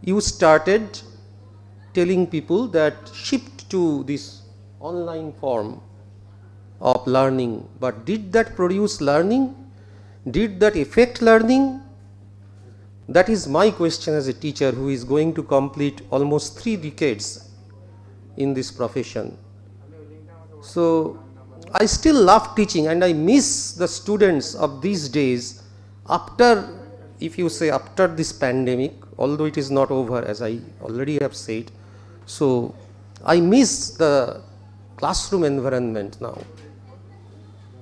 you started telling people that shift to this online form of learning. But did that produce learning? Did that affect learning? That is my question as a teacher who is going to complete almost 3 decades in this profession. So I still love teaching, and I miss the students of these days after, if you say after this pandemic, although it is not over as I already have said. So I miss the classroom environment now.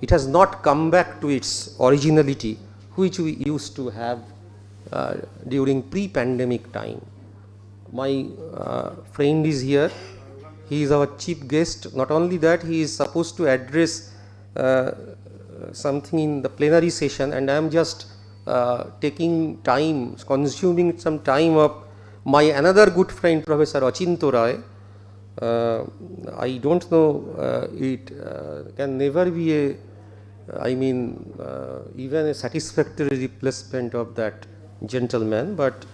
It has not come back to its originality which we used to have during pre-pandemic time. My friend is here. He is our chief guest. Not only that, he is supposed to address something in the plenary session, and I am just taking time, consuming some time of my another good friend, Professor Achinto Roy. I don't know, it can never be a, even a satisfactory replacement of that gentleman, but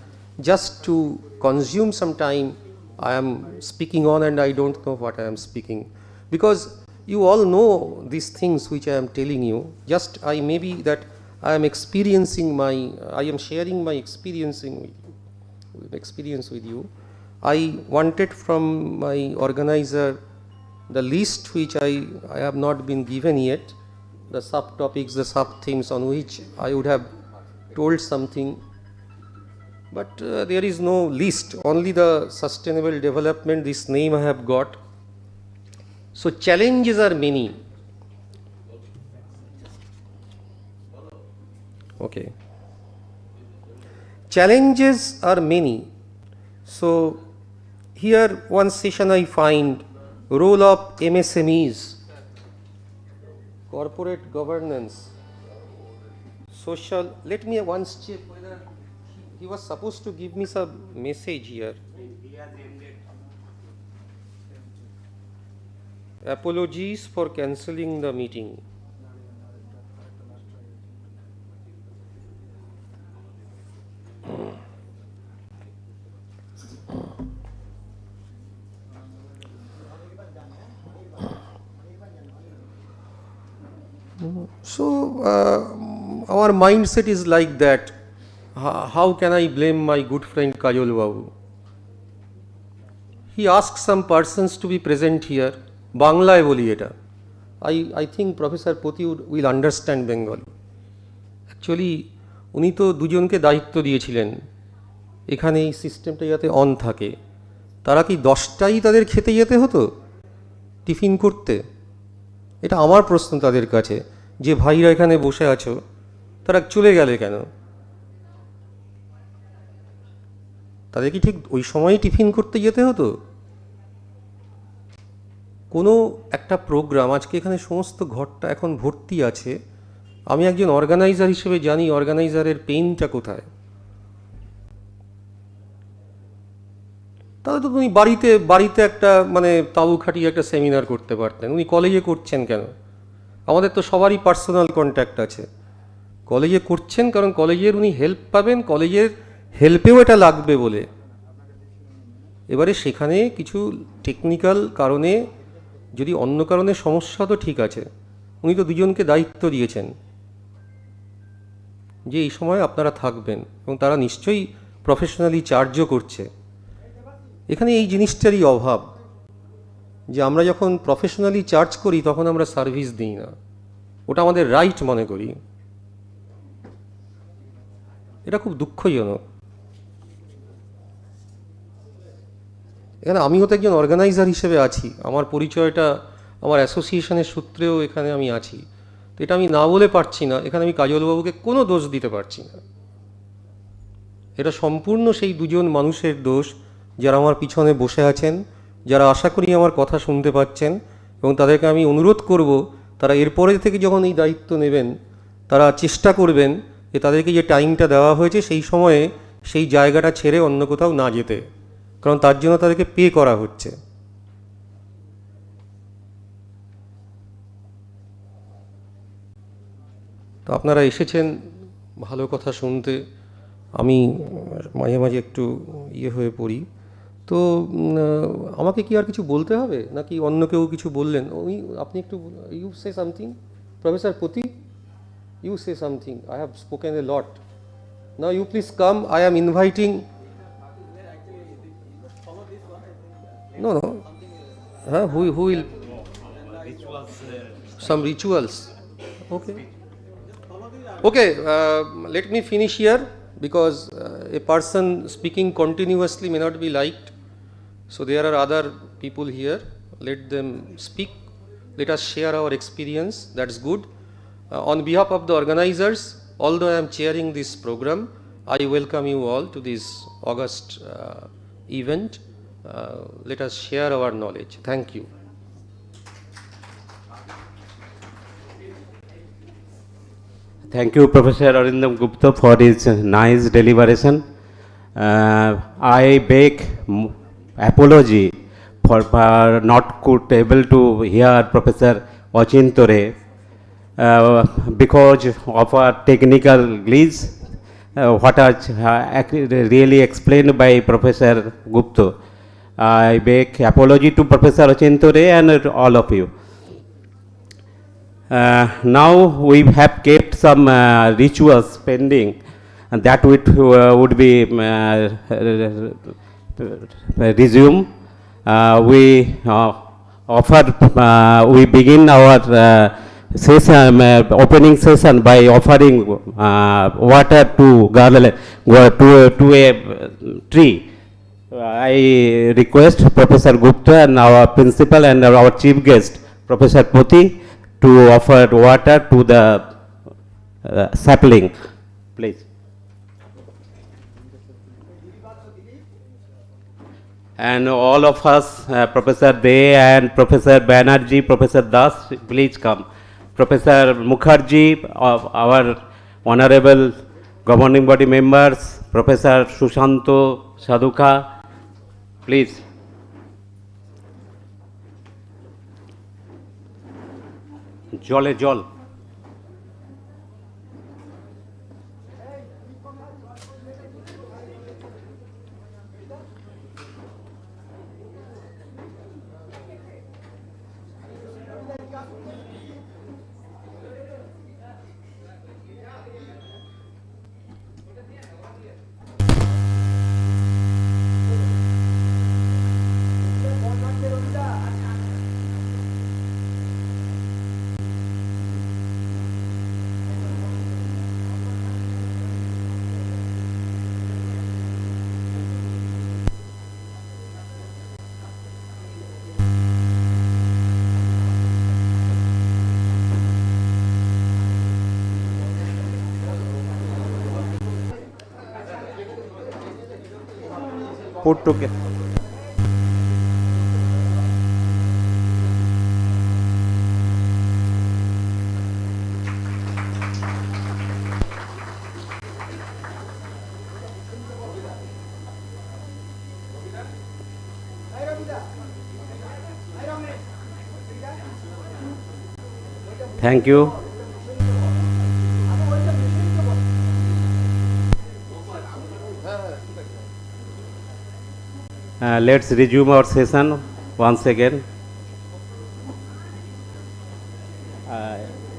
just to consume some time, I am speaking on, and I don't know what I am speaking, because you all know these things which I am telling you. Just I maybe that I am experiencing my, I am sharing my experience with you. I wanted from my organizer the list which I have not been given yet, the subtopics, the sub-themes on which I would have told something. But there is no list, only the sustainable development, this name I have got. So challenges are many. Okay. Challenges are many. So here one session I find role of MSMEs, corporate governance, social. Let me once check whether he was supposed to give me some message here. Apologies for cancelling the meeting. So our mindset is like that. How can I blame my good friend Kajol Babu? He asks some persons to be present here. Banglaয় বলি এটা. I think Professor Poti will understand Bengali. Actually, উনি তো দুজনকে দায়িত্ব দিয়েছিলেন এখানে এই সিস্টেমটা যাতে অন থাকে। তারা কি 10টাই তাদের খেতে যেতে হতো টিফিন করতে? এটা আমার প্রশ্ন তাদের কাছে, যে ভাইরা এখানে বসে আছো তারা চলে গেলে কেন? তাদের কি ঠিক ওই সময়ই টিফিন করতে যেতে হতো? কোনো একটা প্রোগ্রাম, আজকে এখানে সমস্ত ঘরটা এখন ভর্তি আছে, আমি একজন অর্গানাইজার হিসেবে জানি অর্গানাইজারের পেইনটা কোথায়। তাহলে তো তুমি বাড়িতে একটা মানে তাঁবু খাটিয়ে একটা সেমিনার করতে পারতেন। উনি কলেজে করছেন কেন? আমাদের তো সবারই পার্সোনাল কন্ট্যাক্ট আছে। কলেজে করছেন কারণ কলেজের উনি হেল্প পাবেন, কলেজের হেল্পেও এটা লাগবে বলে। এবারে সেখানে কিছু টেকনিক্যাল কারণে, যদি অন্য কারণে সমস্যা তো ঠিক আছে, উনি তো দুজনকে দায়িত্ব দিয়েছেন যে এই সময় আপনারা থাকবেন, এবং তারা নিশ্চয়ই প্রফেশনালি চার্জও করছে। এখানে এই জিনিসটারই অভাব, যে আমরা যখন প্রফেশনালি চার্জ করি তখন আমরা সার্ভিস দিই না, ওটা আমাদের রাইট মনে করি। এটা খুব দুঃখজনক। এখানে আমিও তো একজন অর্গানাইজার হিসেবে আছি, আমার পরিচয়টা আমার অ্যাসোসিয়েশনের সূত্রেও এখানে আমি আছি, তো এটা আমি না বলে পারছি না। এখানে আমি কাজলবাবুকে কোনো দোষ দিতে পারছি না। এটা সম্পূর্ণ সেই দুজন মানুষের দোষ যারা আমার পিছনে বসে আছেন, যারা আশা করি আমার কথা শুনতে পাচ্ছেন, এবং তাদেরকে আমি অনুরোধ করব তারা এরপরে থেকে যখন এই দায়িত্ব নেবেন তারা চেষ্টা করবেন যে তাদেরকে যে টাইমটা দেওয়া হয়েছে সেই সময়ে সেই জায়গাটা ছেড়ে অন্য কোথাও না যেতে, কারণ তার জন্য তাদেরকে পে করা হচ্ছে। তো আপনারা এসেছেন ভালো কথা শুনতে, আমি মাঝে মাঝে একটু ইয়ে হয়ে পড়ি। তো আমাকে কি আর কিছু বলতে হবে নাকি অন্য কেউ কিছু বললেন? ওই আপনি একটু you say something professor Pati, you say something, I have spoken a lot, now you please come, I am inviting. No, no. Huh? Who will? Some rituals. Okay. Okay. Let me finish here because a person speaking continuously may not be liked. So there are other people here. Let them speak. Let us share our experience. That's good. On behalf of the organizers, although I am chairing this program, I welcome you all to this August event. Let us share our knowledge. Thank you. Thank you, Professor Arindam Gupta, for his nice deliberation. I beg apology for not could able to hear Professor Ochintore because of our technical glitch. What are really explained by Professor Gupta. I beg apology to Professor Ochintore and all of you. Now we have kept some rituals pending, and that would be resume. We offer. We begin our session, opening session by offering water to to a tree. I request Professor Gupta and our principal and our chief guest, Professor Poti, to offer water to the sapling, please. And all of us, Professor Dey and Professor Banerjee, Professor Das, please come. Professor Mukherjee, our honorable governing body members, Professor Sushanto Sadhuka, please. জলে জল। Put together. Thank you. Let's resume our session once again.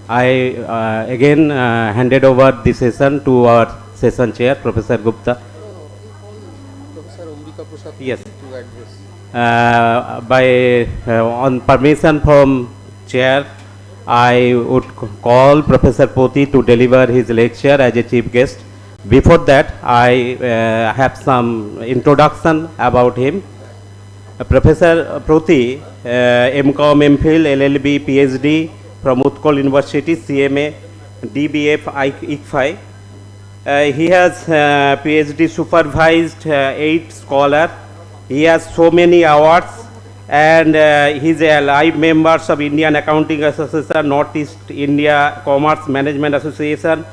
I again handed over the session to our session chair, Professor Gupta. Professor Ambika Prasad Yes. to address. On permission from chair, I would call Professor Poti to deliver his lecture as a chief guest. Before that, I have some introduction about him. Professor Poti, MCom, MPhil, LLB, PhD from Utkal University, CMA, DBF, ICFI. He has PhD supervised 8 scholars. He has so many awards, and he is a live member of Indian Accounting Association, Northeast India Commerce Management Association.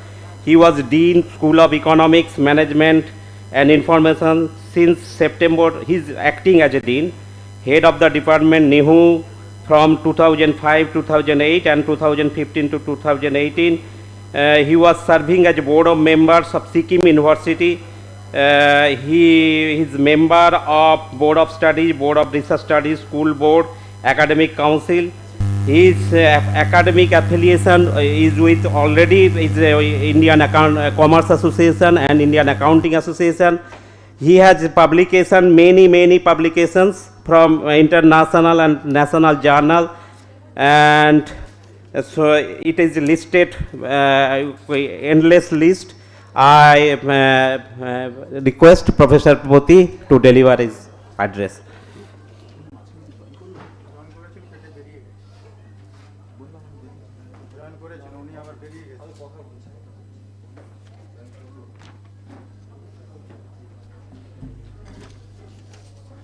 He was Dean, School of Economics, Management and Information since September. He is acting as a Dean, Head of the Department NEHU from 2005, 2008 and 2015 to 2018. He was serving as a board of members of Sikkim University. He is member of Board of Studies, Board of Research Studies, School Board, Academic Council. His academic affiliation is with already Indian Commerce Association and Indian Accounting Association. He has publication, many publications from international and national journal, and so it is listed, endless list. I request Professor Poti to deliver his address.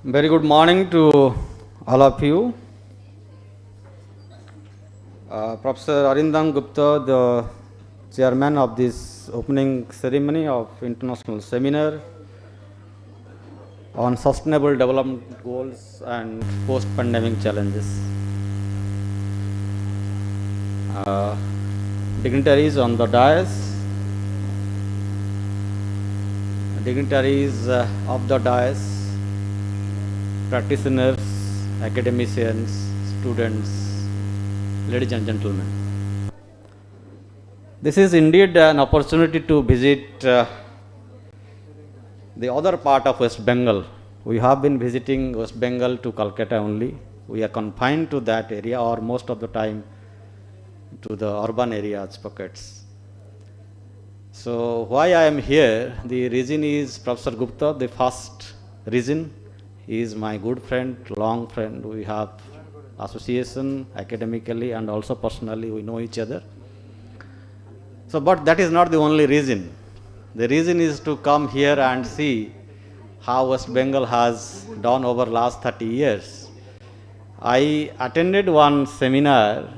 Very good morning to all of you. Professor Arindam Gupta, the chairman of this opening ceremony of international seminar on sustainable development goals and post-pandemic challenges. Dignitaries on the dais, dignitaries of the dais, practitioners, academicians, students, ladies and gentlemen. This is indeed an opportunity to visit the other part of West Bengal. We have been visiting West Bengal to Calcutta only. We are confined to that area, or most of the time to the urban areas pockets. So why I am here, the reason is Professor Gupta. The first reason, he is my good friend, long friend. We have association academically and also personally, we know each other. So, but that is not the only reason. The reason is to come here and see how West Bengal has done over last 30 years. I attended one seminar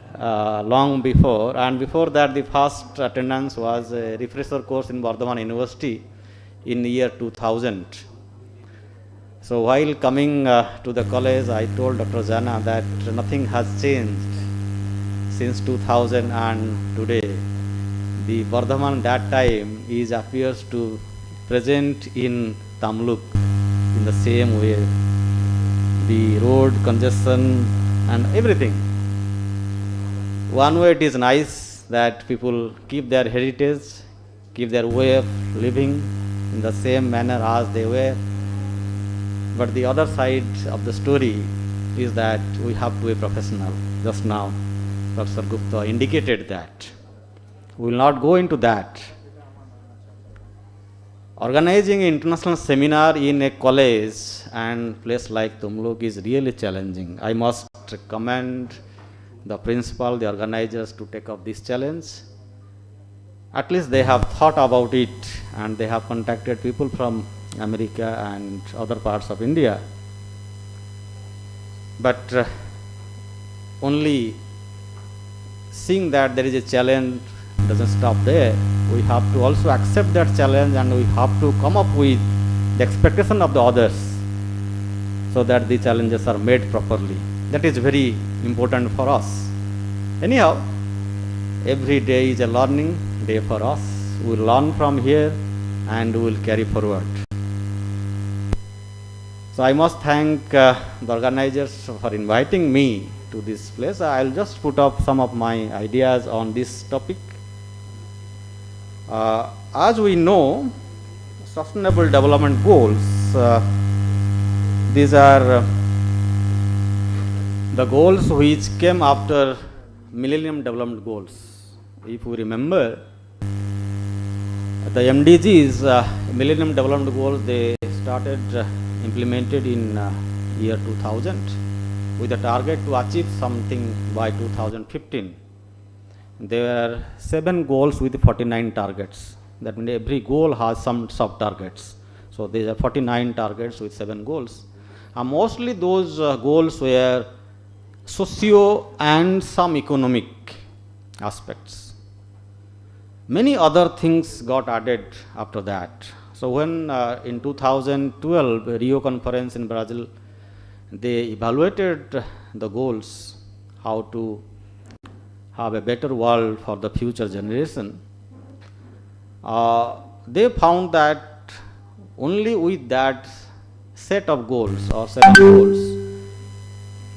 long before, and before that the first attendance was a refresher course in Bardhaman University in the year 2000. So while coming to the college, I told Dr. Jana that nothing has changed since 2000 and today. The Bardhaman that time appears to present in Tamluk in the same way. The road congestion and everything. One way it is nice that people keep their heritage, keep their way of living in the same manner as they were. But the other side of the story is that we have to be professional. Just now, Professor Gupta indicated that. We will not go into that. Organizing an international seminar in a college and place like Tumluk is really challenging. I must commend the principal, the organizers to take up this challenge. At least they have thought about it and they have contacted people from America and other parts of India. But only seeing that there is a challenge doesn't stop there. We have to also accept that challenge and we have to come up with the expectation of the others so that the challenges are made properly. That is very important for us. Anyhow, every day is a learning day for us. We will learn from here and we will carry forward. So I must thank the organizers for inviting me to this place. I will just put up some of my ideas on this topic. As we know, Sustainable Development Goals, these are the goals which came after Millennium Development Goals. If we remember, the MDGs, Millennium Development Goals, they started implemented in year 2000 with a target to achieve something by 2015. There are 7 goals with 49 targets. That means every goal has some sub-targets. So there are 49 targets with 7 goals. And mostly those goals were socio and some economic aspects. Many other things got added after that. So when in 2012 Rio conference in Brazil, they evaluated the goals, how to have a better world for the future generation. they found that only with that set of goals or set of goals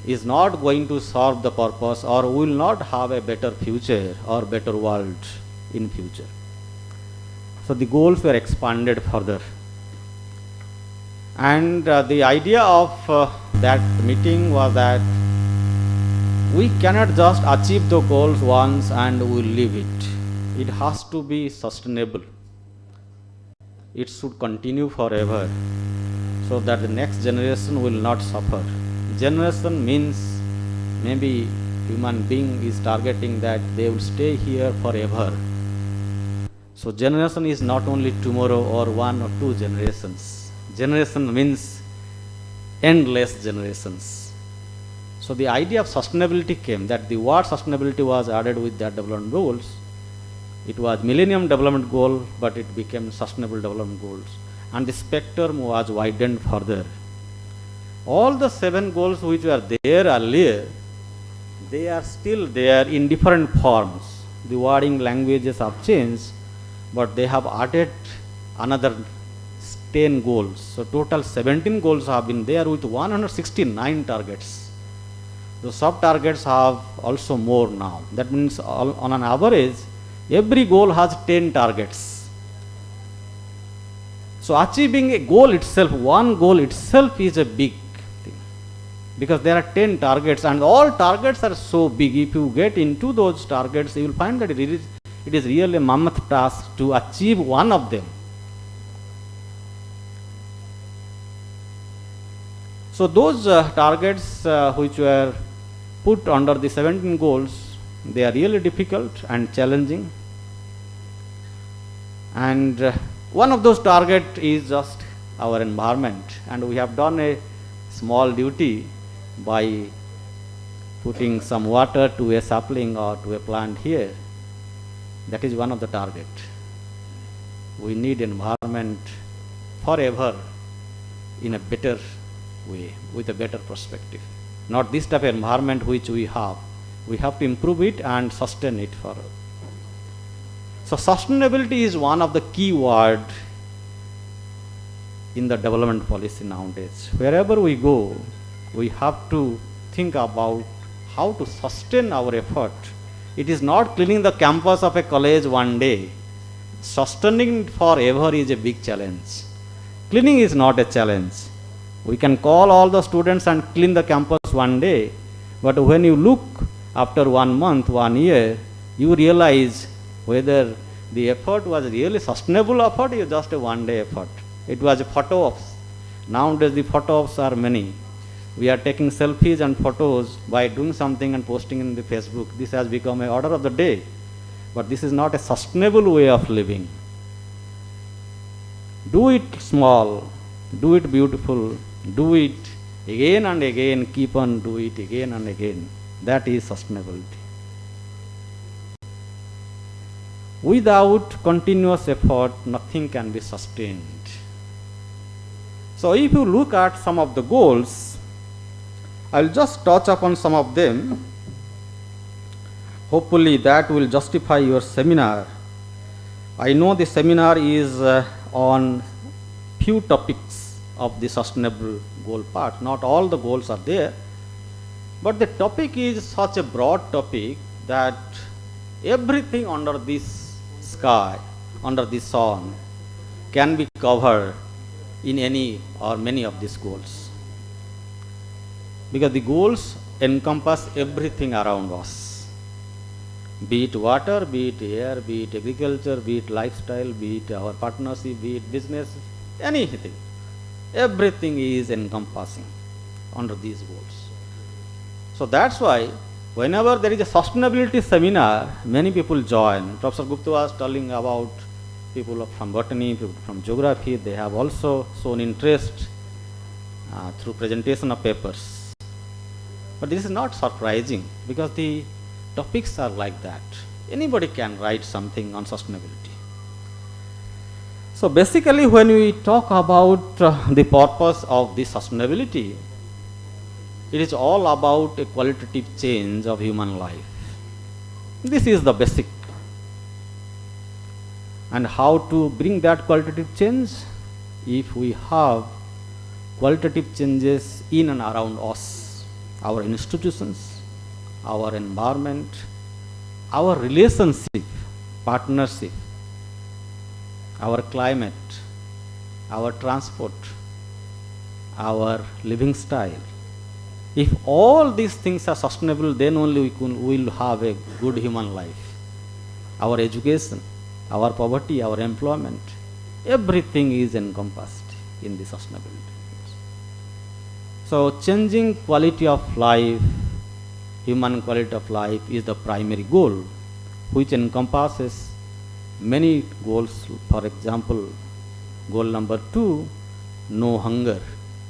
is not going to serve the purpose, or will not have a better future or better world in future. So the goals were expanded further. And the idea of that meeting was that we cannot just achieve the goals once and we will leave it. It has to be sustainable. It should continue forever so that the next generation will not suffer. Generation means maybe human being is targeting that they will stay here forever. So generation is not only tomorrow or 1 or 2 generations. Generation means endless generations. So the idea of sustainability came, that the word sustainability was added with that development goals. It was Millennium Development Goal, but it became Sustainable Development Goals. And the spectrum was widened further. All the 7 goals which were there earlier, they are still there in different forms. The wording languages have changed, but they have added another 10 goals. So total 17 goals have been there with 169 targets. The sub-targets have also more now. That means on an average, every goal has 10 targets. So achieving a goal itself, one goal itself is a big thing. Because there are 10 targets and all targets are so big. If you get into those targets, you will find that it is really a mammoth task to achieve one of them. So those targets which were put under the 17 goals, they are really difficult and challenging. And one of those targets is just our environment, and we have done a small duty by putting some water to a sapling or to a plant here. That is one of the targets. We need environment forever in a better way, with a better perspective. Not this type of environment which we have. We have to improve it and sustain it forever. So sustainability is one of the key words in the development policy nowadays. Wherever we go, we have to think about how to sustain our effort. It is not cleaning the campus of a college one day. Sustaining it forever is a big challenge. Cleaning is not a challenge. We can call all the students and clean the campus one day, but when you look after 1 month, 1 year, you realize whether the effort was really sustainable effort or just a one-day effort. It was a photo ops. Nowadays the photo ops are many. We are taking selfies and photos by doing something and posting in the Facebook. This has become an order of the day. But this is not a sustainable way of living. Do it small, do it beautiful, do it again and again, keep on do it again and again. That is sustainability. Without continuous effort, nothing can be sustained. So if you look at some of the goals, I'll just touch upon some of them. Hopefully that will justify your seminar. I know the seminar is on few topics of the sustainable goal part. Not all the goals are there, but the topic is such a broad topic that everything under this sky, under the sun, can be covered in any or many of these goals. Because the goals encompass everything around us. Be it water, be it air, be it agriculture, be it lifestyle, be it our partnership, be it business, anything. Everything is encompassing under these goals. So that's why whenever there is a sustainability seminar, many people join. Professor Gupta was telling about people from botany, people from geography. They have also shown interest through presentation of papers. But this is not surprising because the topics are like that. Anybody can write something on sustainability. So basically when we talk about the purpose of this sustainability, it is all about a qualitative change of human life. This is the basic. And how to bring that qualitative change? If we have qualitative changes in and around us, our institutions, our environment, our relationship, partnership, our climate, our transport, our living style. If all these things are sustainable, then only we will have a good human life. Our education, our poverty, our employment, everything is encompassed in the sustainability. So changing quality of life, human quality of life is the primary goal, which encompasses many goals. For example, goal number 2, no hunger.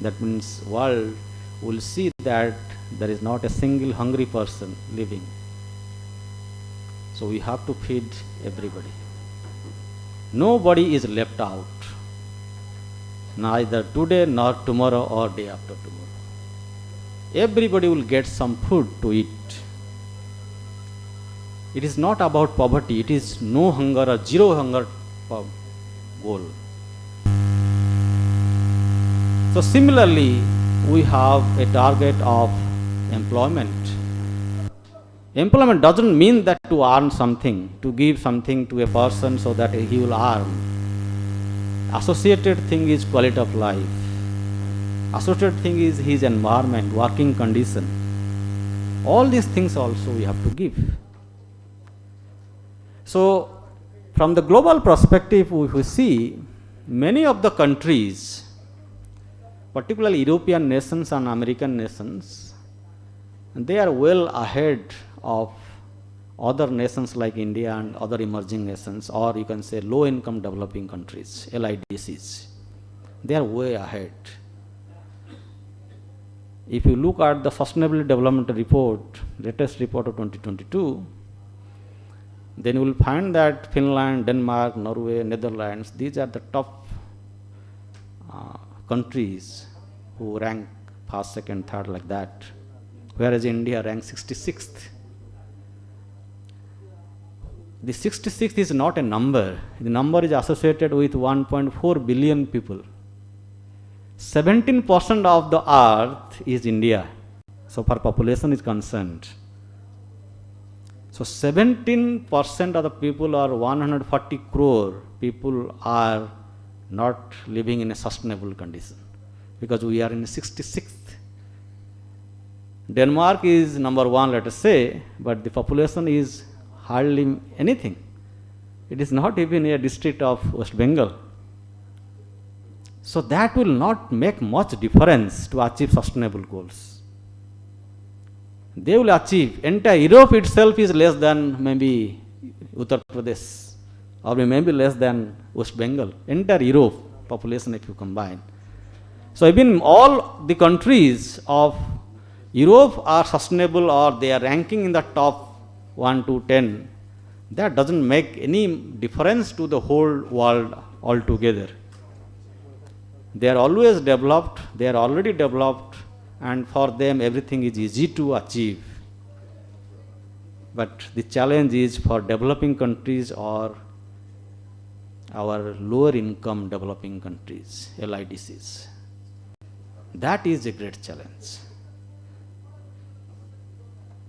That means world will see that there is not a single hungry person living. So we have to feed everybody. Nobody is left out, neither today nor tomorrow or day after tomorrow. Everybody will get some food to eat. It is not about poverty, it is no hunger or zero hunger goal. So similarly, we have a target of employment. Employment doesn't mean that to earn something, to give something to a person so that he will earn. Associated thing is quality of life. Associated thing is his environment, working condition. All these things also we have to give. So, from the global perspective, we see many of the countries, particularly European nations and American nations, they are well ahead of other nations like India and other emerging nations, or you can say low income developing countries, LIDCs. They are way ahead. If you look at the Sustainability Development Report, latest report of 2022, then you will find that Finland, Denmark, Norway, Netherlands, these are the top countries who rank first, second, third like that, whereas India ranks 66th. The 66th is not a number. The number is associated with 1.4 billion people. 17% of the earth is India, so far population is concerned. So 17% of the people, or 140 crore people, are not living in a sustainable condition, because we are in 66th. Denmark is number 1, let us say, but the population is hardly anything. It is not even a district of West Bengal. So that will not make much difference to achieve sustainable goals. They will achieve, entire Europe itself is less than maybe Uttar Pradesh, or maybe less than West Bengal, entire Europe population if you combine. So even all the countries of Europe are sustainable, or they are ranking in the top 1 to 10. That doesn't make any difference to the whole world altogether. They are always developed, they are already developed, and for them everything is easy to achieve. But the challenge is for developing countries or our lower income developing countries, LIDCs. That is a great challenge.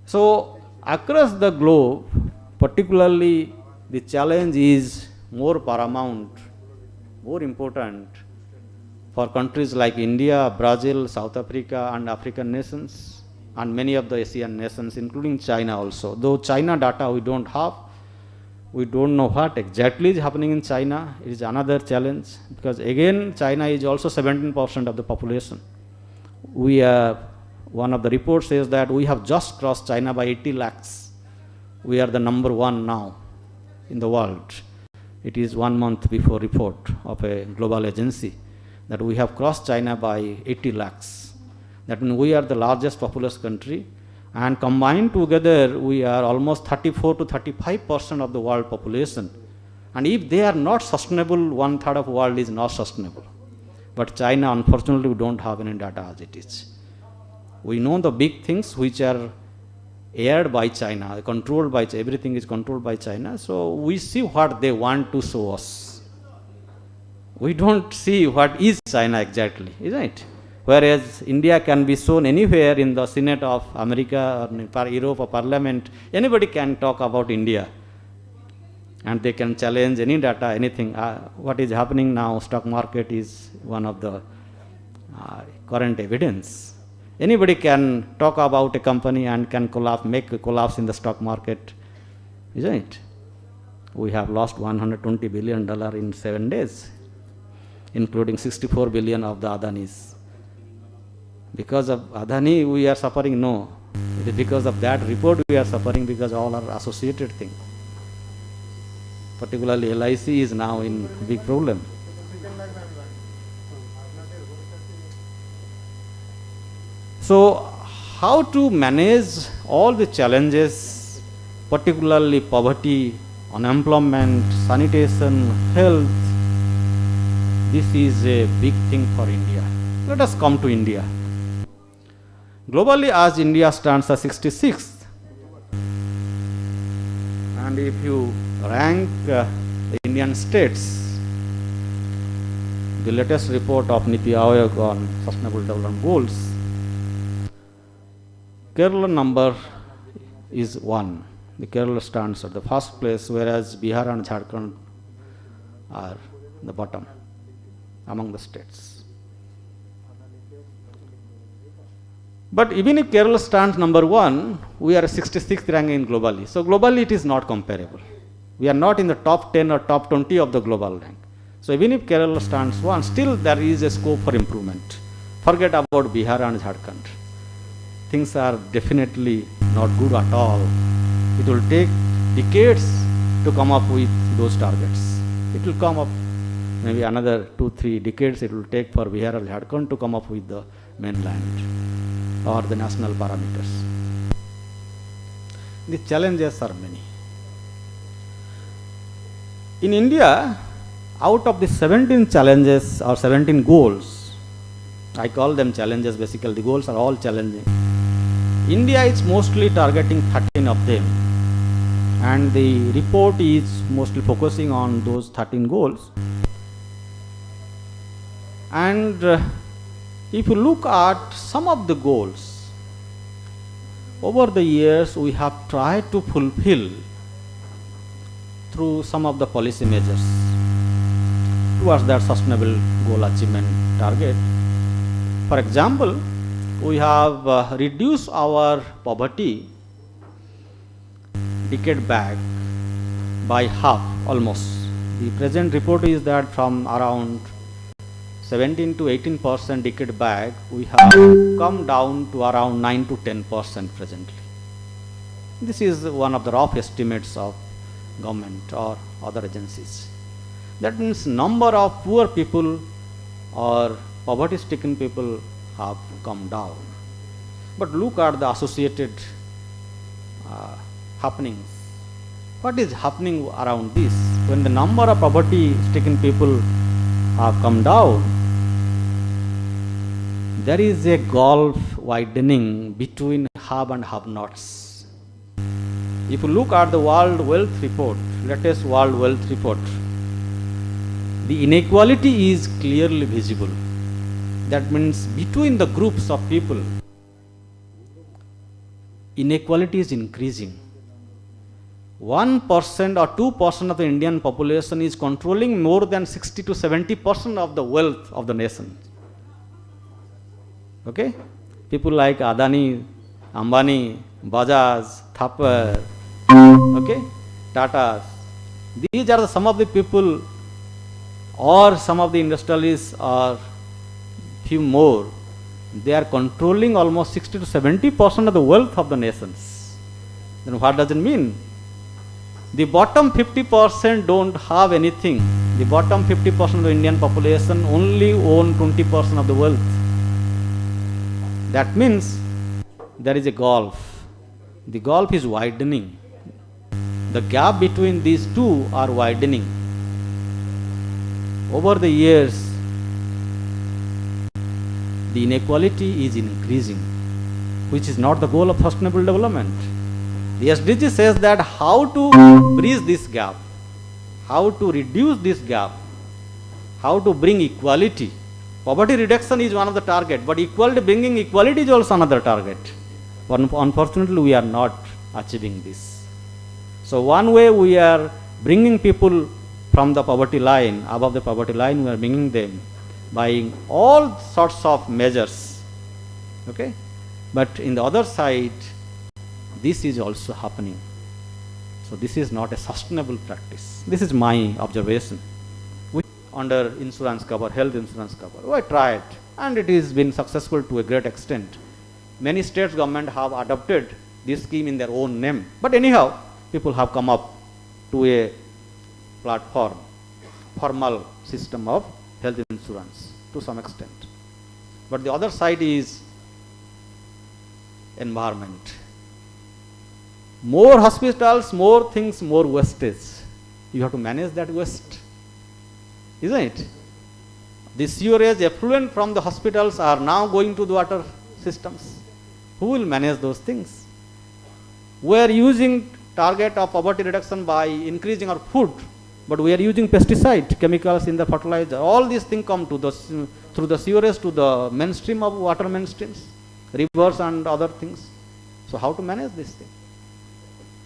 So across the globe, particularly the challenge is more paramount, more important for countries like India, Brazil, South Africa and African nations, and many of the Asian nations, including China also. Though China data we don't have, we don't know what exactly is happening in China. It is another challenge, because again China is also 17% of the population. One of the reports says that we have just crossed China by 80 lakhs. We are the number 1 now in the world. It is 1 month before report of a global agency that we have crossed China by 80 lakhs. That means we are the largest populous country, and combined together we are almost 34 to 35% of the world population. And if they are not sustainable, 1/3 of the world is not sustainable. But China, unfortunately, we don't have any data as it is. We know the big things which are aired by China, controlled by everything is controlled by China. So we see what they want to show us. We don't see what is China exactly, isn't it? Whereas India can be shown anywhere in the Senate of America or in Europe or Parliament, anybody can talk about India. And they can challenge any data, anything. What is happening now, stock market is one of the current evidence. Anybody can talk about a company and can make a collapse in the stock market, isn't it? We have lost $120 billion in 7 days, including 64 billion of the Adanis. Because of Adani, we are suffering? No. It is because of that report we are suffering, because all are associated things. Particularly LIC is now in big problem. So, how to manage all the challenges, particularly poverty, unemployment, sanitation, health? This is a big thing for India. Let us come to India. Globally, as India stands as 66th, and if you rank the Indian states, the latest report of Niti Aayog on Sustainable Development Goals, Kerala number is 1. The Kerala stands at the first place, whereas Bihar and Jharkhand are the bottom among the states. But even if Kerala stands number 1, we are 66th ranking globally. So globally it is not comparable. We are not in the top 10 or top 20 of the global rank. So even if Kerala stands 1, still there is a scope for improvement. Forget about Bihar and Jharkhand. Things are definitely not good at all. It will take decades to come up with those targets. It will come up maybe another 2-3 decades it will take for Bihar or Jharkhand to come up with the mainland or the national parameters. The challenges are many. In India, out of the 17 challenges or 17 goals, I call them challenges, basically the goals are all challenging. India is mostly targeting 13 of them, and the report is mostly focusing on those 13 goals. And if you look at some of the goals, over the years we have tried to fulfill through some of the policy measures towards that sustainable goal achievement target. For example, we have reduced our poverty decade back by half almost. The present report is that from around 17 to 18% decade back, we have come down to around 9 to 10% presently. This is one of the rough estimates of government or other agencies. That means number of poor people or poverty-stricken people have come down. But look at the associated happenings. What is happening around this? When the number of poverty-stricken people have come down, there is a gulf widening between have and have-nots. If you look at the World Wealth Report, latest World Wealth Report, the inequality is clearly visible. That means between the groups of people, inequality is increasing. 1% or 2% of the Indian population is controlling more than 60 to 70% of the wealth of the nation. Okay? People like Adani, Ambani, Bajaj, Thapar, okay, Tatas. These are some of the people, or some of the industrialists, or few more. They are controlling almost 60 to 70% of the wealth of the nations. Then what does it mean? The bottom 50% don't have anything. The bottom 50% of the Indian population only own 20% of the wealth. That means there is a gulf. The gulf is widening. The gap between these two are widening. Over the years, the inequality is increasing, which is not the goal of sustainable development. The SDG says that how to bridge this gap, how to reduce this gap, how to bring equality. Poverty reduction is one of the target, but equality, bringing equality is also another target. But unfortunately, we are not achieving this. So one way we are bringing people from the poverty line, above the poverty line, we are bringing them by all sorts of measures. Okay? But in the other side, this is also happening. So this is not a sustainable practice. This is my observation. Under insurance cover, health insurance cover, we tried and it has been successful to a great extent. Many states government have adopted this scheme in their own name. But anyhow, people have come up to a platform, formal system of health insurance to some extent. But the other side is environment. More hospitals, more things, more wastage. You have to manage that waste, isn't it? The sewerage effluent from the hospitals are now going to the water systems. Who will manage those things? We are using target of poverty reduction by increasing our food, but we are using pesticide, chemicals in the fertilizer. All these things come to the through the sewerage to the mainstream of water mainstreams, rivers and other things. So how to manage this thing?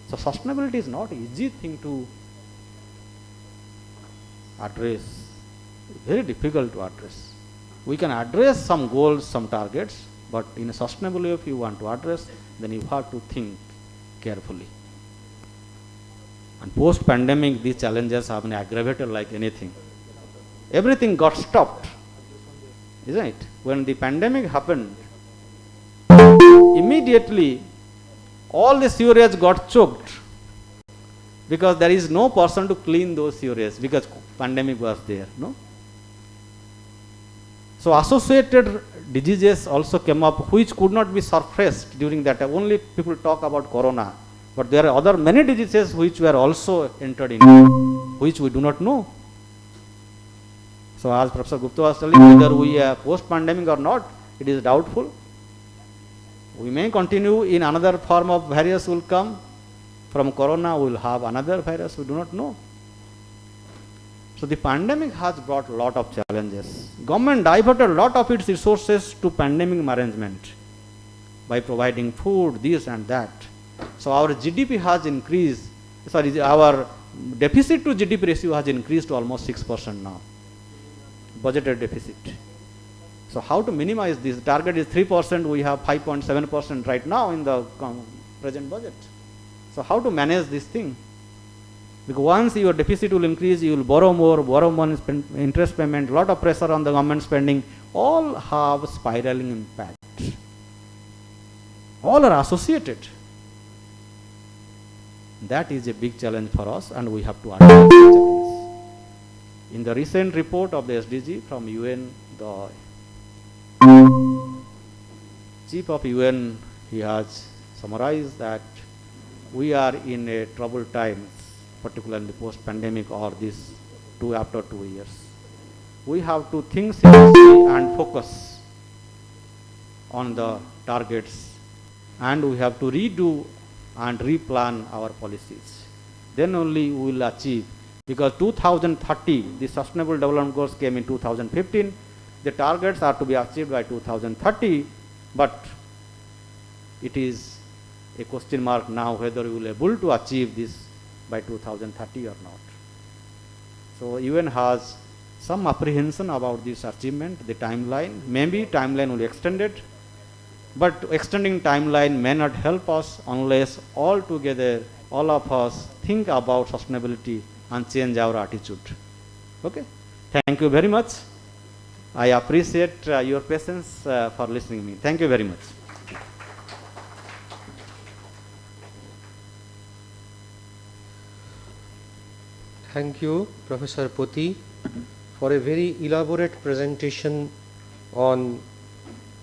So sustainability is not easy thing to address. Very difficult to address. We can address some goals, some targets, but in a sustainable way, if you want to address, then you have to think carefully. And post-pandemic, these challenges have been aggravated like anything. Everything got stopped, isn't it? When the pandemic happened, immediately all the sewerage got choked because there is no person to clean those sewerage because pandemic was there, no? So associated diseases also came up which could not be surfaced during that time. Only people talk about corona, but there are other many diseases which were also entered in, which we do not know. So as Professor Gupta was telling, whether we are post-pandemic or not, it is doubtful. We may continue in another form of virus will come. From corona we will have another virus, we do not know. So the pandemic has brought a lot of challenges. Government diverted a lot of its resources to pandemic management by providing food, this and that. So our GDP has increased, our deficit to GDP ratio has increased to almost 6% now, budgeted deficit. So how to minimize this? The target is 3%, we have 5.7% right now in the present budget. So how to manage this thing? Because once your deficit will increase, you will borrow more interest payment, lot of pressure on the government spending, all have spiraling impact. All are associated. That is a big challenge for us and we have to address the challenge. In the recent report of the SDG from UN, the chief of UN, he has summarized that we are in a troubled time, particularly post-pandemic or this after 2 years. We have to think seriously and focus on the targets, and we have to redo and replan our policies. Then only we will achieve, because 2030, the Sustainable Development Goals came in 2015, the targets are to be achieved by 2030, but it is a question mark now whether we will be able to achieve this by 2030 or not. So UN has some apprehension about this achievement, the timeline. Maybe timeline will be extended, but extending timeline may not help us unless all together, all of us think about sustainability and change our attitude. Okay? Thank you very much. I appreciate your patience for listening to me. Thank you very much. Thank you, Professor Poti, for a very elaborate presentation on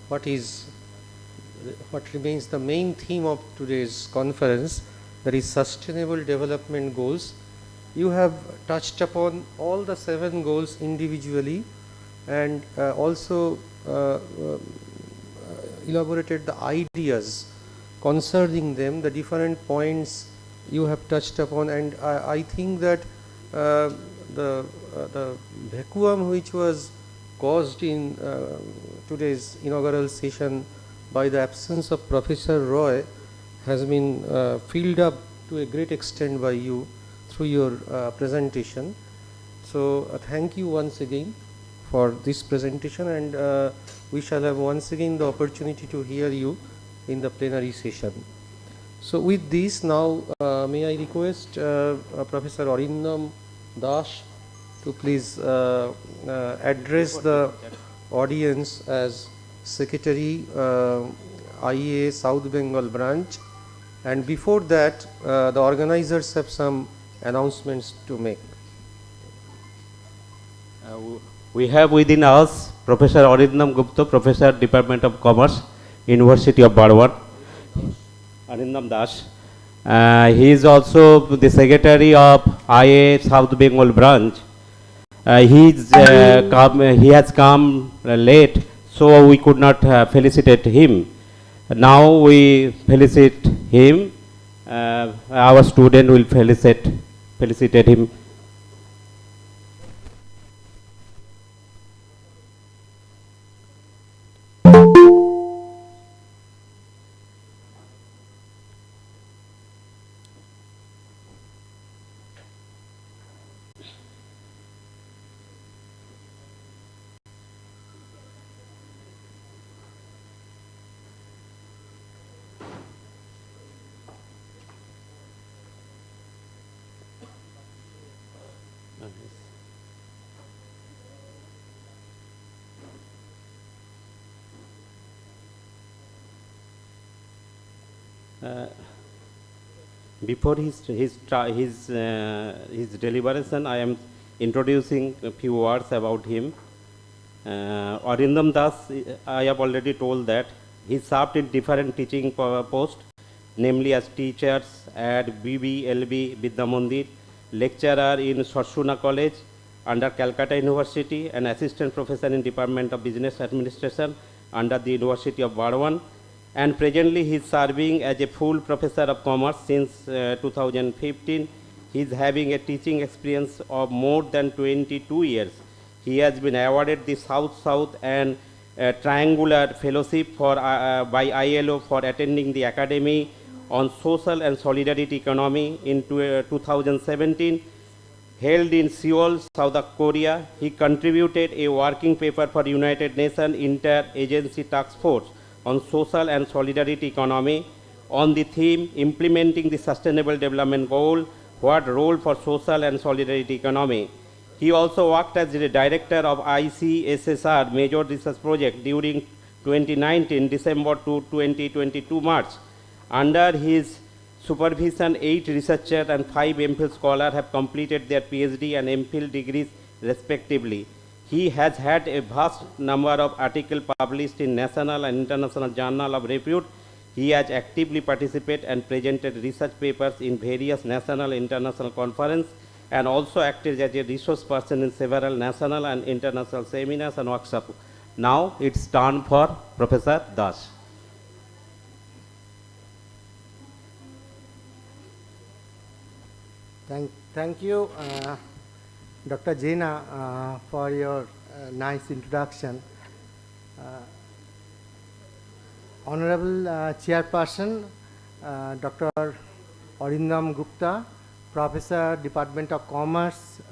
what remains the main theme of today's conference, that is Sustainable Development Goals. You have touched upon all the 7 goals individually and also elaborated the ideas concerning them, the different points you have touched upon, and I think that the vacuum which was caused in today's inaugural session by the absence of Professor Roy has been filled up to a great extent by you through your presentation. So thank you once again for this presentation, and we shall have once again the opportunity to hear you in the plenary session. So with this now, may I request Professor Arindam Das to please address the audience as Secretary IEA South Bengal branch, and before that the organizers have some announcements to make. We have within us Professor Arindam Gupta, Professor, Department of Commerce, University of Barwan. Arindam Das. He is also the Secretary of IA South Bengal branch. He has come late, so we could not felicitate him. Now we felicitate him. Our student will felicitate him. Before his deliberation, I am introducing a few words about him. Arindam Das, I have already told that he served in different teaching posts, namely as teachers at BBLB Vidya Mandir, lecturer in Sarsuna College under Calcutta University, and assistant professor in Department of Business Administration under the University of Barwan. And presently he is serving as a full professor of commerce since 2015. He is having a teaching experience of more than 22 years. He has been awarded the South-South and Triangular Fellowship by ILO for attending the Academy on Social and Solidarity Economy in 2017. Held in Seoul, South Korea, he contributed a working paper for United Nations Inter-Agency Task Force on Social and Solidarity Economy on the theme Implementing the Sustainable Development Goal, What Role for Social and Solidarity Economy. He also worked as the director of ICSSR Major Research Project during 2019 December to 2022 March. Under his supervision, 8 researchers and 5 MPhil scholars have completed their PhD and MPhil degrees respectively. He has had a vast number of articles published in national and international journals of repute. He has actively participated and presented research papers in various national and international conferences, and also acted as a resource person in several national and international seminars and workshops. Now it's turn for Professor Das. Thank you, Dr. Jaina, for your nice introduction. Honorable Chairperson, Dr. Arindam Gupta, Professor, Department of Commerce,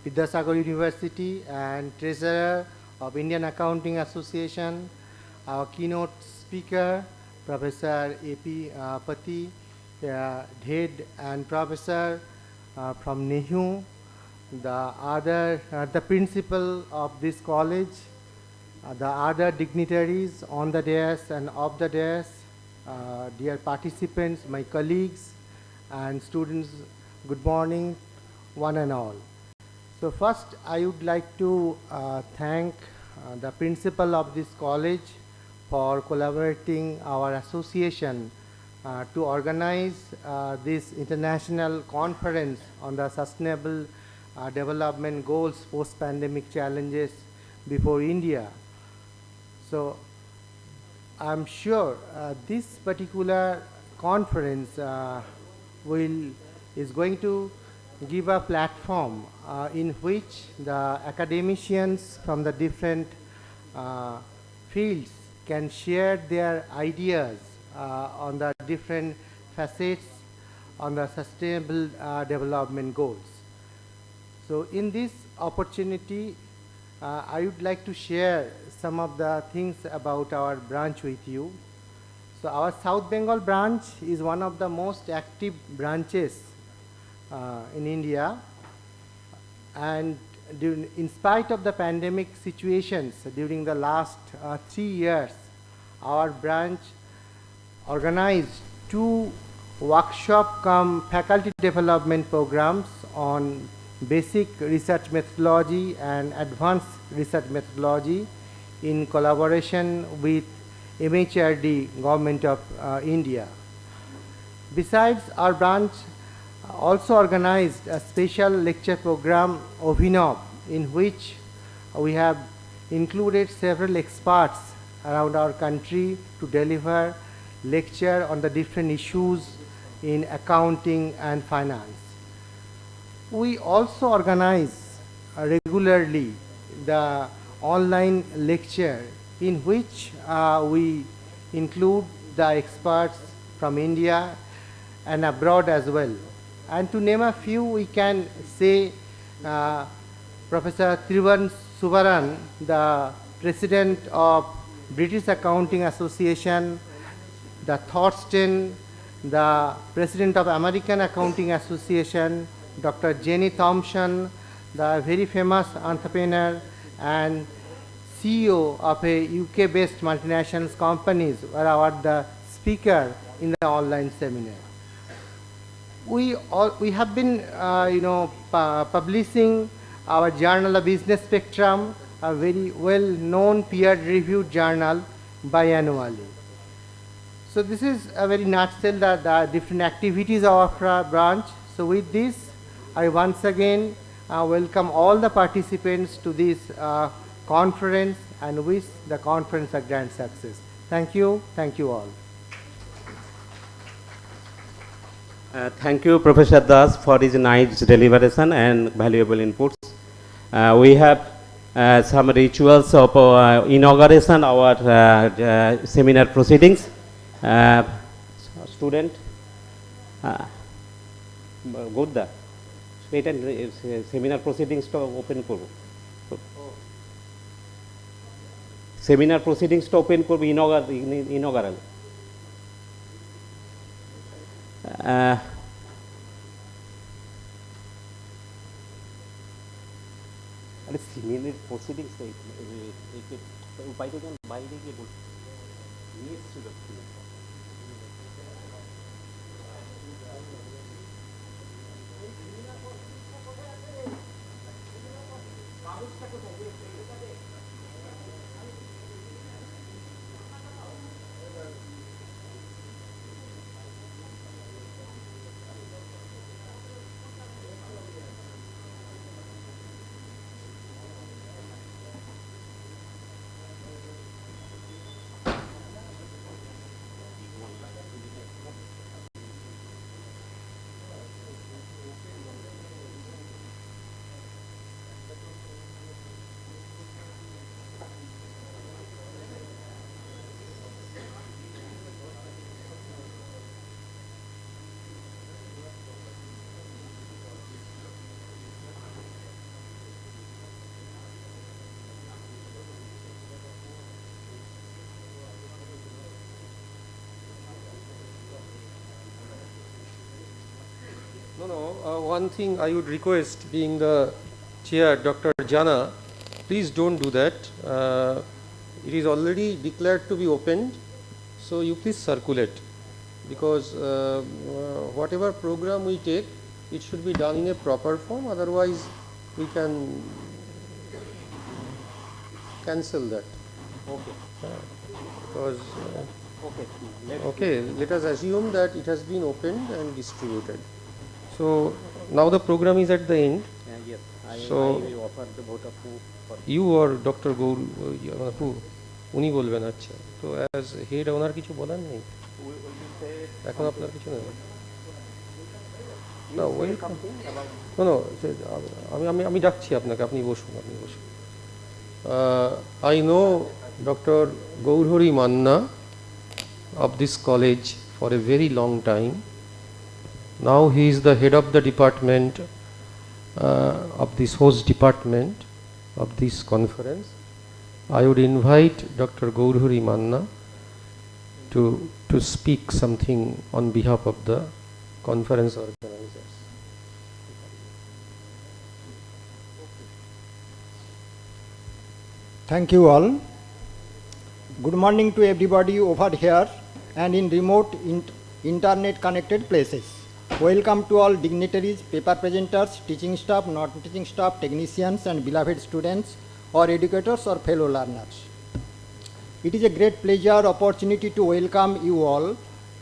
Vidyasagar University, and Treasurer of Indian Accounting Association, our keynote speaker, Professor A.P. Pati, head and professor from NEHU, the principal of this college, the other dignitaries on the dais and off the dais, dear participants, my colleagues and students, good morning, one and all. So first, I would like to thank the principal of this college for collaborating our association to organize this international conference on the sustainable development goals, post-pandemic challenges before India. So I'm sure this particular conference is going to give a platform in which the academicians from the different fields can share their ideas on the different facets on the sustainable development goals. So in this opportunity, I would like to share some of the things about our branch with you. So our South Bengal branch is one of the most active branches in India, and in spite of the pandemic situations during the last 3 years, our branch organized 2 workshop cum faculty development programs on basic research methodology and advanced research methodology in collaboration with MHRD, Government of India. Besides, our branch also organized a special lecture program, Obhinav, in which we have included several experts around our country to deliver lecture on the different issues in accounting and finance. We also organize regularly the online lecture in which we include the experts from India and abroad as well. And to name a few, we can say Professor Trivan Suvaran, the President of British Accounting Association, the Thorsten, the President of American Accounting Association, Dr. Jenny Thompson, the very famous entrepreneur and CEO of a UK-based multinational companies, were the speaker in the online seminar. We have been, publishing our journal, of Business Spectrum, a very well-known peer-reviewed journal, biannually. So this is a very nutshell the different activities of our branch. So with this, I once again welcome all the participants to this conference and wish the conference a grand success. Thank you all. Thank you, Professor Das, for his nice deliberation and valuable inputs. We have some rituals of inauguration our seminar proceedings. Student, good. Wait and seminar proceedings to open করব seminar proceedings to open করব inaugural আরে seminar proceedings উপায়টা কেন বাইরে গিয়ে বলছি নিয়ে ছিল One thing I would request, being the chair, Dr. Jana, please don't do that. It is already declared to be opened, so you please circulate, because whatever program we take, it should be done in a proper form, otherwise we can cancel that. Okay. Because Okay. let us assume that it has been opened and distributed. So now the program is at the end. Yes. I So- will offer the vote of who for You or Dr. Gaur, who? উনি বলবেন, আচ্ছা। তো as head ওনার কিছু বলার নেই এখন, আপনার কিছু নেই না? ওয়েলকাম। নো, আমি আমি আমি ডাকছি আপনাকে, আপনি বসুন, আপনি বসুন। I know Dr. Gaurhari Manna of this college for a very long time. Now he is the head of the department of this host department of this conference. I would invite Dr. Gaurhari Manna to speak something on behalf of the conference organizers. Thank you all. Good morning to everybody over here and in remote internet connected places. Welcome to all dignitaries, paper presenters, teaching staff, non-teaching staff, technicians and beloved students or educators or fellow learners. It is a great pleasure opportunity to welcome you all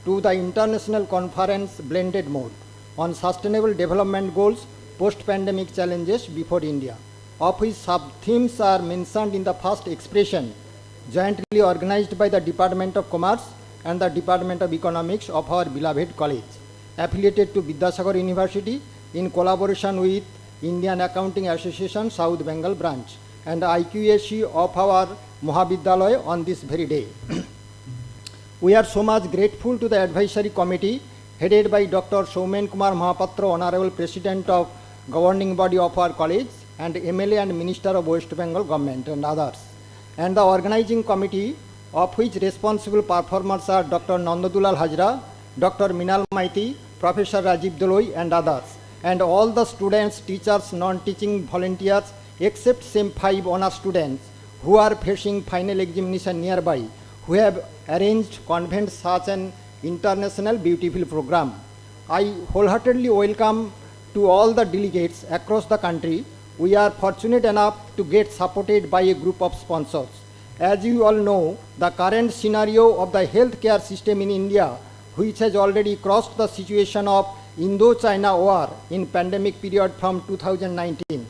to the International Conference Blended Mode on Sustainable Development Goals, Post-Pandemic Challenges Before India, of which sub-themes are mentioned in the first expression, jointly organized by the Department of Commerce and the Department of Economics of our beloved college, affiliated to Vidyasagar University in collaboration with Indian Accounting Association South Bengal branch and IQAC of our Mohavidyalaya on this very day. We are so much grateful to the advisory committee headed by Dr. Soumen Kumar Mahapatra, Honorable President of governing body of our college, and MLA and Minister of West Bengal government and others, and the organizing committee of which responsible performers are Dr. Nandadulal Hajra, Dr. Minal Maiti, Professor Rajiv Doloi and others, and all the students, teachers, non-teaching volunteers except SEM 5 honor students who are facing final examination nearby, who have arranged convent such an international beautiful program. I wholeheartedly welcome to all the delegates across the country. We are fortunate enough to get supported by a group of sponsors. As you all know, the current scenario of the healthcare system in India, which has already crossed the situation of Indo-China war in pandemic period from 2019,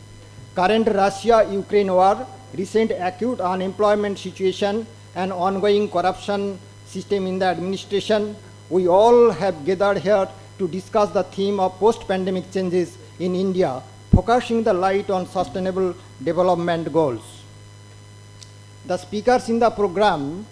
current Russia-Ukraine war, recent acute unemployment situation, and ongoing corruption system in the administration, we all have gathered here to discuss the theme of post-pandemic changes in India, focusing the light on sustainable development goals. The speakers in the program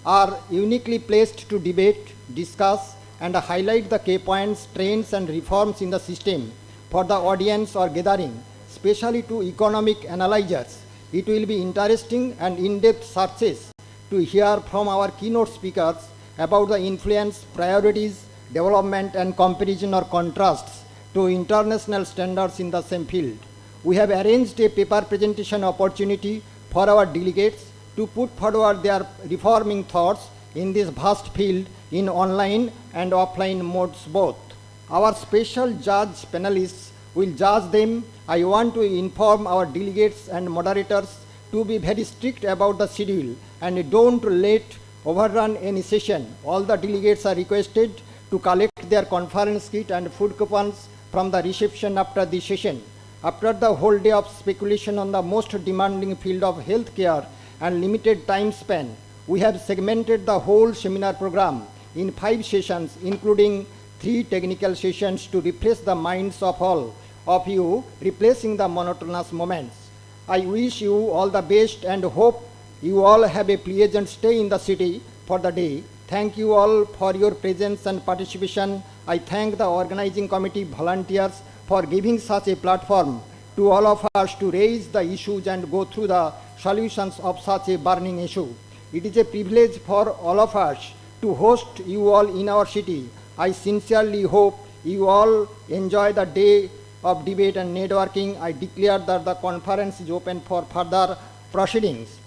are uniquely placed to debate, discuss, and highlight the key points, trends, and reforms in the system for the audience or gathering, especially to economic analyzers. It will be interesting and in-depth searches to hear from our keynote speakers about the influence, priorities, development, and comparison or contrasts to international standards in the same field. We have arranged a paper presentation opportunity for our delegates to put forward their reforming thoughts in this vast field in online and offline modes both. Our special judge panelists will judge them. I want to inform our delegates and moderators to be very strict about the schedule and don't let overrun any session. All the delegates are requested to collect their conference kit and food coupons from the reception after the session. After the whole day of speculation on the most demanding field of healthcare and limited time span, we have segmented the whole seminar program in 5 sessions, including 3 technical sessions to refresh the minds of all of you, replacing the monotonous moments. I wish you all the best and hope you all have a pleasant stay in the city for the day. Thank you all for your presence and participation. I thank the organizing committee volunteers for giving such a platform to all of us to raise the issues and go through the solutions of such a burning issue. It is a privilege for all of us to host you all in our city. I sincerely hope you all enjoy the day of debate and networking. I declare that the conference is open for further proceedings.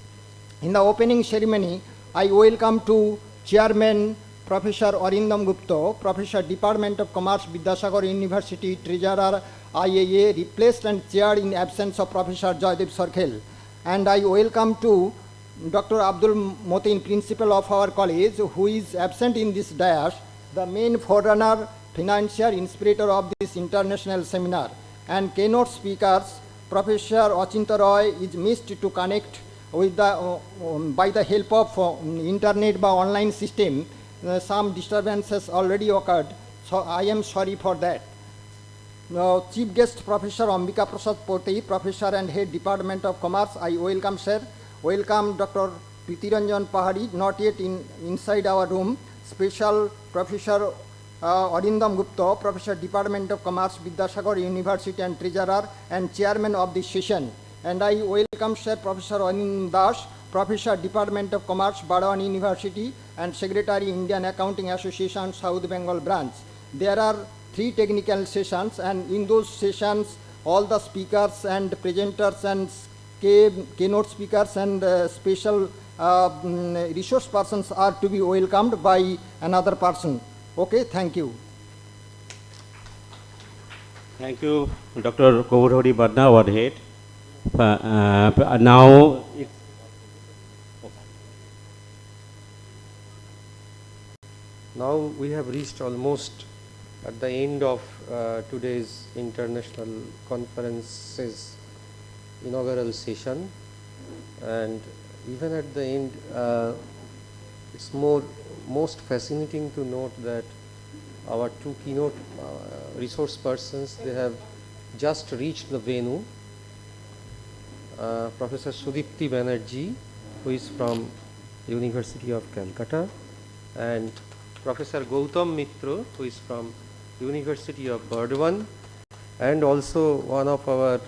In the opening ceremony, I welcome to Chairman Professor Arindam Gupta, Professor Department of Commerce, Vidyasagar University, Treasurer, IAA, replaced and chaired in absence of Professor Joydev Sarkhel. And I welcome to Dr. Abdul Motin, Principal of our college, who is absent in this dais, the main forerunner, financier, inspirator of this international seminar. And keynote speakers, Professor Achinta Roy is missed to connect with the by the help of internet by online system, some disturbances already occurred. So I am sorry for that. Now, Chief Guest Professor Ambika Prasad Poti, Professor and Head Department of Commerce, I welcome sir. Welcome Dr. Pritiranjan Pahari, not yet inside our room. Special Professor Arindam Gupta, Professor Department of Commerce, Vidyasagar University and Treasurer and Chairman of this session. And I welcome sir Professor Anand Das, Professor Department of Commerce, Bardhaman University and Secretary Indian Accounting Association, South Bengal Branch. There are 3 technical sessions, and in those sessions all the speakers and presenters and keynote speakers and special resource persons are to be welcomed by another person. Okay, thank you. Thank you, Dr. Gaurhari Badna, our head. Now, Now we have reached almost at the end of today's international conference's inaugural session, and even at the end it's most fascinating to note that our 2 keynote resource persons, they have just reached the venue. Professor Sudipti Banerjee, who is from University of Calcutta, and Professor Gautam Mitra, who is from University of Burdwan, and also one of our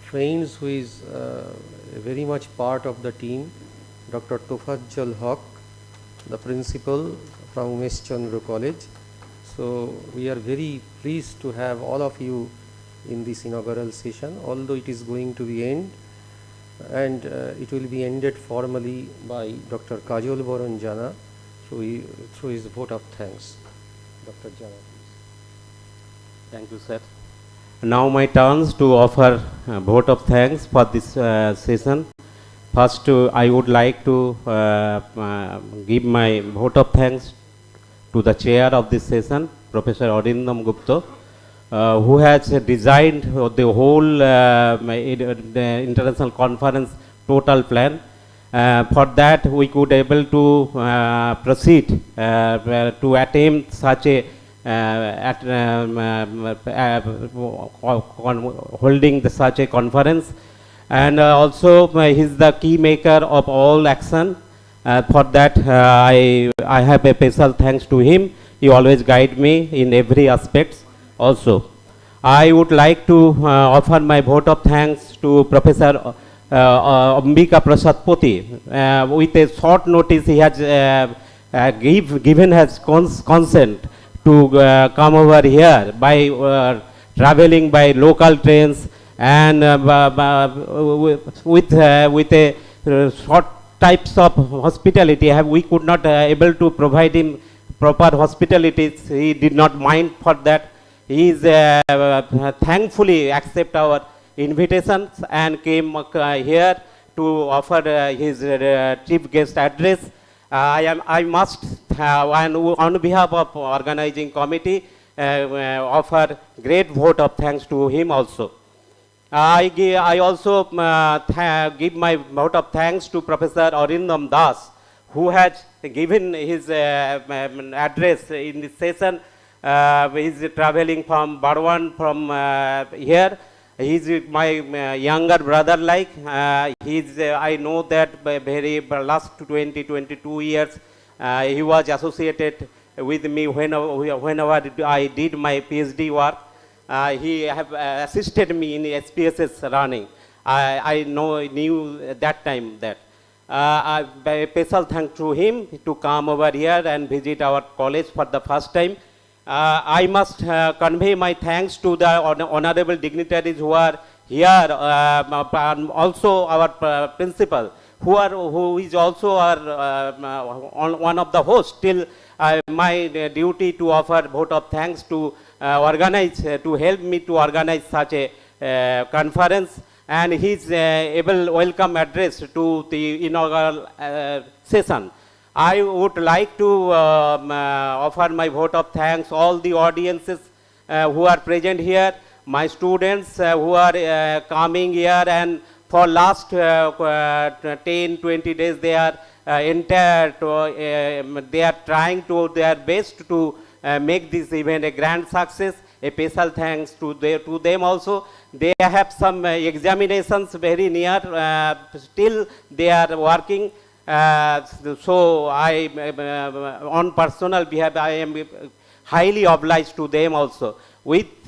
friends who is very much part of the team, Dr. Tofajjal Haq, the principal from Umesh Chandra College. So we are very pleased to have all of you in this inaugural session, although it is going to be end, and it will be ended formally by Dr. Kajol Baran Jana through his vote of thanks. Dr. Jana, please. thank you, sir. Now my turns to offer vote of thanks for this session. First, I would like to give my vote of thanks to the chair of this session, Professor Arindam Gupta, who has designed the whole the international conference total plan. For that, we could able to proceed to attempt such a holding such a conference, and also he is the key maker of all action. For that, I have a special thanks to him. He always guide me in every aspect. Also, I would like to offer my vote of thanks to Professor Ambika Prasad Poti. With a short notice, he has given his consent to come over here by traveling by local trains, and with a short types of hospitality. We could not able to provide him proper hospitalities. He did not mind for that. He is thankfully accept our invitations and came here to offer his chief guest address. I must on behalf of organizing committee offer great vote of thanks to him also. I also give my vote of thanks to Professor Arindam Das, who has given his address in this session. He is traveling from Bardhaman from here. He is my younger brother like. I know that very last 22 years he was associated with me whenever I did my PhD work. He have assisted me in SPSS running. I knew that time that. Special thanks to him to come over here and visit our college for the first time. I must convey my thanks to the honorable dignitaries who are here, and also our principal, who is also our one of the hosts. Still, my duty to offer vote of thanks to organize to help me to organize such a conference, and his able welcome address to the inaugural session. I would like to offer my vote of thanks all the audiences who are present here, my students who are coming here and for last 10-20 days they are they are trying to their best to make this event a grand success. A special thanks to them also. They have some examinations very near, still they are working. So I, on personal behalf, I am highly obliged to them also. With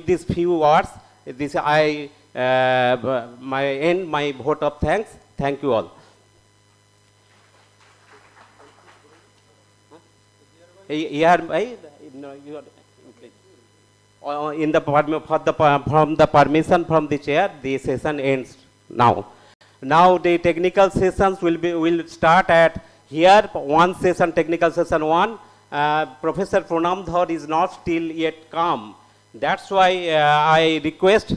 these few words, this I end my vote of thanks. Thank you all. Here, no, you are, in the from the permission from the chair, the session ends now. Now the technical sessions will start at here. One session, technical session 1. Professor Pranam Dhar is not still yet come. That's why I request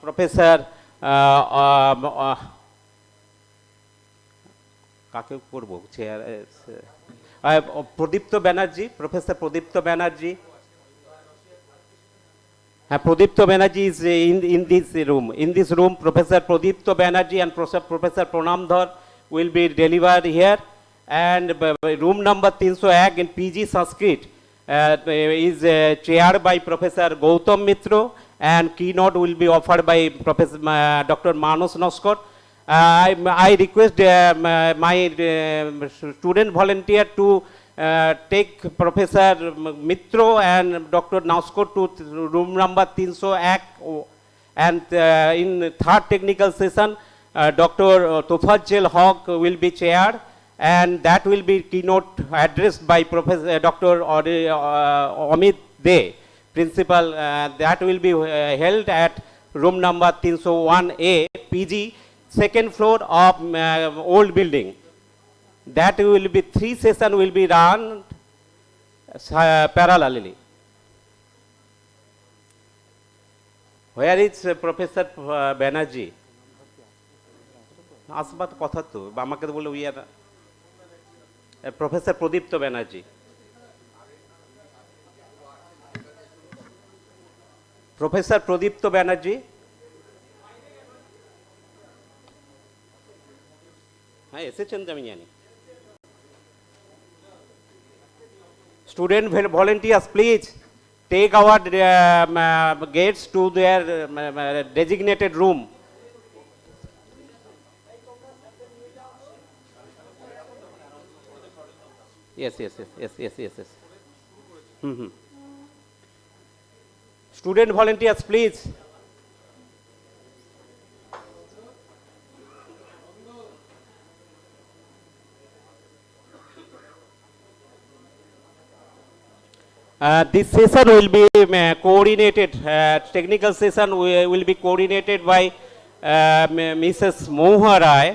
Professor কাকে করব chair Pradipta Banerjee, professor Pradipta Banerjee. Pradipta Banerjee is in this room. In this room, Professor Pradipta Banerjee and Professor Pranam Dhar will be delivered here. And room number 301 in PG Sanskrit is chaired by Professor Gautam Mitra, and keynote will be offered by Professor Dr. Manos Noskar. I request my student volunteer to take Professor Mitra and Dr. Noskar to room number 301, and in third technical session Dr. Tofazzal Haq will be chaired, and that will be keynote addressed by Professor Dr. Amit De, principal. That will be held at room number 301A, PG, second floor of old building. That will be 3 sessions will be run parallelly. Where is Professor Banerjee? আসবার কথা তো আমাকে তো বলে we are professor Pradipta Banerjee. Professor Pradipta Banerjee. হ্যাঁ এসেছেন তো আমি জানি. Student volunteers, please take our gates to their designated room. Yes. Student volunteers, please. This session will be coordinated, technical session will be coordinated by Mrs. Moha Rai,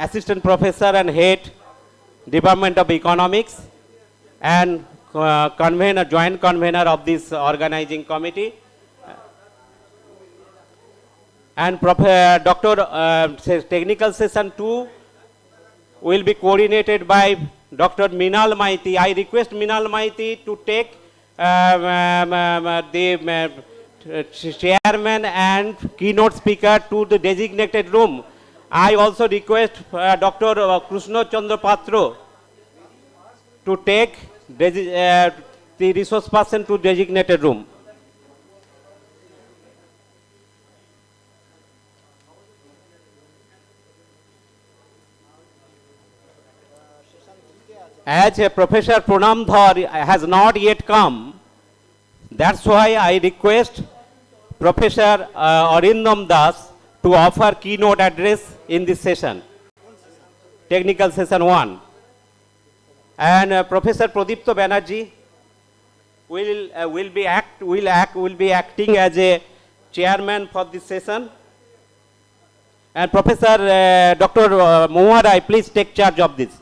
Assistant Professor and Head, Department of Economics, and convener, joint convener of this organizing committee. And Dr. Technical Session 2 will be coordinated by Dr. Minal Maiti. I request Minal Maiti to take the chairman and keynote speaker to the designated room. I also request Dr. Krishna Chandra Patro to take the resource person to designated room. As Professor Pranam Dhar has not yet come, that's why I request Professor Arindam Das to offer keynote address in this session, technical session 1. And Professor Pradipta Banerjee will be acting as a chairman for this session. And Professor Dr. Moha Rai, please take charge of this.